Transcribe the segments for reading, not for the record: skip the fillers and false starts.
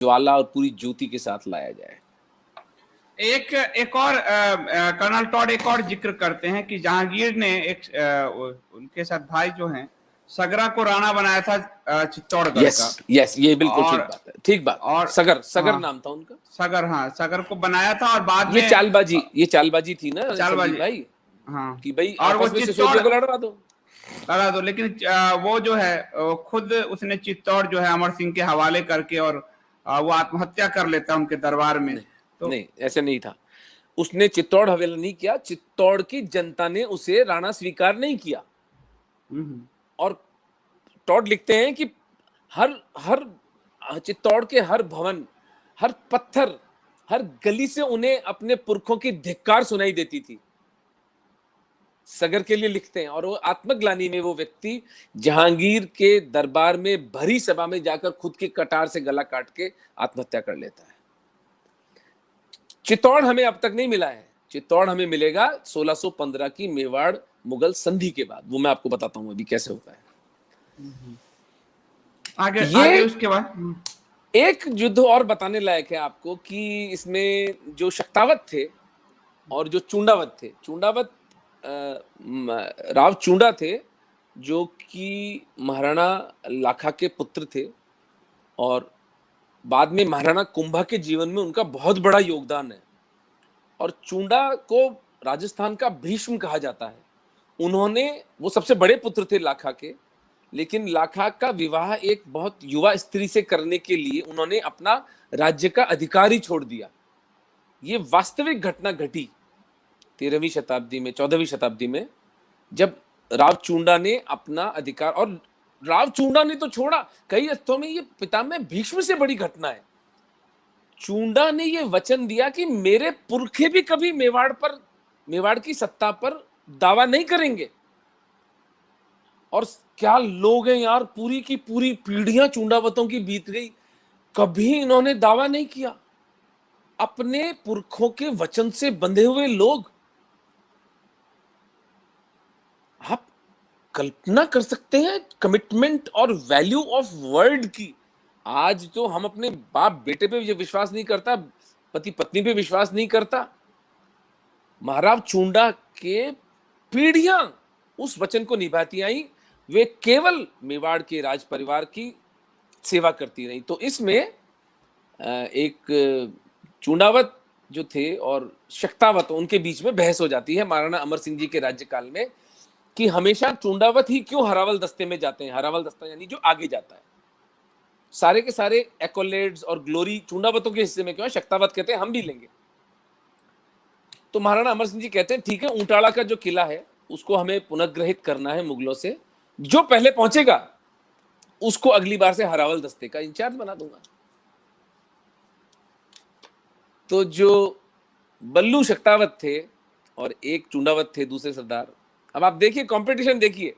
ज्वाला और पूरी ज्योति के साथ लाया जाए। एक और कर्नल टॉड एक और जिक्र करते हैं कि जहांगीर ने उनके साथ भाई जो हैं सगरा को राणा बनाया था चित्तौड़गढ़ का। यस, ये बिल्कुल ठीक बात है, ठीक बात। और सगर नाम था उनका। सगर को बनाया था और बाद में ये चालबाजी थी ना चालबाजी भाई। हाँ, कि भाई और आपस में सिसोदिया को लड़ा दो। लेकिन वो जो है खुद उसने चित्तौड़ जो है अमर सिंह के हवाले करके और वो आत्महत्या कर लेता उनके दरबार में। नहीं, ऐसे नहीं था। उसने चित्तौड़ हवेला नहीं किया, चित्तौड़ की जनता ने उसे राणा स्वीकार नहीं किया। और टॉड लिखते हैं कि हर चित्तौड़ के हर भवन, हर पत्थर, हर गली से उन्हें अपने पुरखों की धिक्कार सुनाई देती थी। सगर के लिए लिखते हैं। और वो आत्मग्लानि में वो व्यक्ति जहांगीर के दरबार में भरी सभा में जाकर खुद की कटार से गला काट के आत्महत्या कर लेता है। चित्तौड़ हमें अब तक नहीं मिला है। चित्तौड़ हमें मिलेगा 1615 की मेवाड़ मुगल संधि के बाद। वो मैं आपको बताता हूं अभी कैसे होता है। आगे उसके बाद एक युद्ध और बताने लायक है आपको कि इसमें जो शक्तावत थे और जो चूंडावत थे। चूंडावत राव चूंडा थे जो कि महाराणा लाखा के पुत्र थे और बाद में महाराणा कुंभा के जीवन में उनका बहुत बड़ा योगदान है। और चूंडा को राजस्थान का भीष्म कहा जाता है। वो सबसे बड़े पुत्र थे लाखा के, लेकिन लाखा का विवाह एक बहुत युवा स्त्री से करने के लिए उन्होंने अपना राज्य का अधिकार ही छोड़ दिया। ये वास्तविक घटना घटी 13वीं शताब्दी में, 14वीं शताब्दी में, जब राव चूंडा ने अपना अधिकार, और राव चूंडा ने तो छोड़ा, कई अर्थों में ये पितामह भीष्म से बड़ी घटना है। चूंडा ने ये वचन दिया कि मेरे पुरखे भी कभी मेवाड़ की सत्ता पर दावा नहीं करेंगे। और क्या लोग हैं यार, पूरी की पूरी पीढ़ियां चूंडावतों की बीत गई, कभी इन्होंने दावा नहीं किया। अपने पुरखों के वचन से बंधे हुए लोग। आप कल्पना कर सकते हैं कमिटमेंट और वैल्यू ऑफ वर्ड की। आज तो हम अपने बाप बेटे पे विश्वास नहीं करता, पति पत्नी पे विश्वास नहीं करता। महाराव चूंडा के पीढ़ियां उस वचन को निभाती आई। वे केवल मेवाड़ के राज परिवार की सेवा करती रही। तो इसमें एक चूंडावत जो थे और शक्तावत, उनके बीच में बहस हो जाती है महाराणा अमर सिंह जी के राज्यकाल में कि हमेशा चूंडावत ही क्यों हरावल दस्ते में जाते हैं। हरावल दस्ता यानी जो आगे जाता है। सारे के सारे एक्कोलेड्स और ग्लोरी चूंडावतों के हिस्से में क्यों है। शक्तावत कहते हैं हम भी लेंगे। तो महाराणा अमर सिंह जी कहते हैं ठीक है, ऊंटाड़ा का जो किला है उसको हमें पुनर्ग्रहित करना है मुगलों से। जो पहले पहुंचेगा उसको अगली बार से हरावल दस्ते का इंचार्ज बना दूंगा। तो जो बल्लू शक्तावत थे और एक चूंडावत थे दूसरे सरदार। अब आप देखिए कंपटीशन देखिए।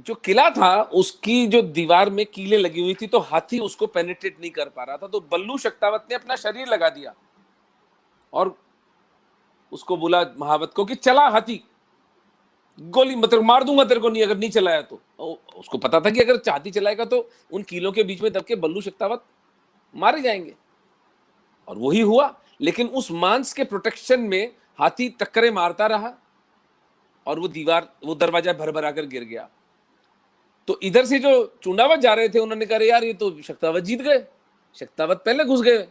जो किला था उसकी जो दीवार में कीलें लगी हुई थी तो हाथी उसको पेनिट्रेट नहीं कर पा रहा था। तो बल्लू शक्तावत ने अपना शरीर लगा दिया और उसको बोला महावत को कि चला हाथी, गोली मतलब मार दूंगा तेरे को नहीं अगर नहीं चलाया तो। उसको पता था कि अगर हाथी चलाएगा तो उन कीलों के बीच में दब के बल्लू शक्तावत मारे जाएंगे। और वही हुआ। लेकिन उस मांस के प्रोटेक्शन में हाथी टक्करें मारता रहा और वो दरवाजा भर कर गिर गया। तो इधर से जो चूंडावत जा रहे थे उन्होंने कहा यार ये तो शक्तावत जीत गए, शक्तावत पहले घुस गए।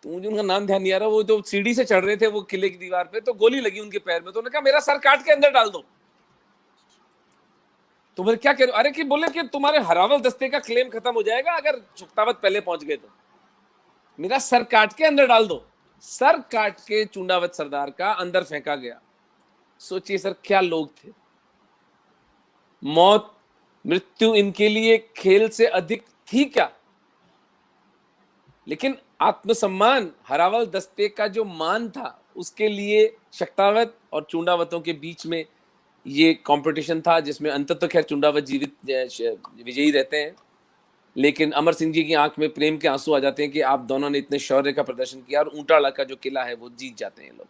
तो मुझे उनका नाम ध्यान नहीं आ रहा। वो जो सीढ़ी से चढ़ रहे थे वो किले की दीवार पे, तो गोली लगी उनके पैर में। तो उन्होंने कहा मेरा सर काट के अंदर डाल दो। तो फिर क्या कह रहे हो? अरे कि बोले कि तुम्हारे हरावल दस्ते का क्लेम खत्म हो जाएगा अगर शक्तावत पहले पहुंच गए तो। मेरा सर काट के अंदर डाल दो। सर काट के चूंडावत सरदार का अंदर फेंका गया। सोचिए सर क्या लोग थे। मौत मृत्यु इनके लिए खेल से अधिक थी क्या? लेकिन आत्मसम्मान, हरावल दस्ते का जो मान था उसके लिए शक्तावत और चूंडावतों के बीच में ये कंपटीशन था, जिसमें अंततः खैर चूंडावत जीवित विजयी रहते हैं। लेकिन अमर सिंह जी की आंख में प्रेम के आंसू आ जाते हैं कि आप दोनों ने इतने शौर्य का प्रदर्शन किया और ऊंटाड़ा का जो किला है वो जीत जाते हैं लोग।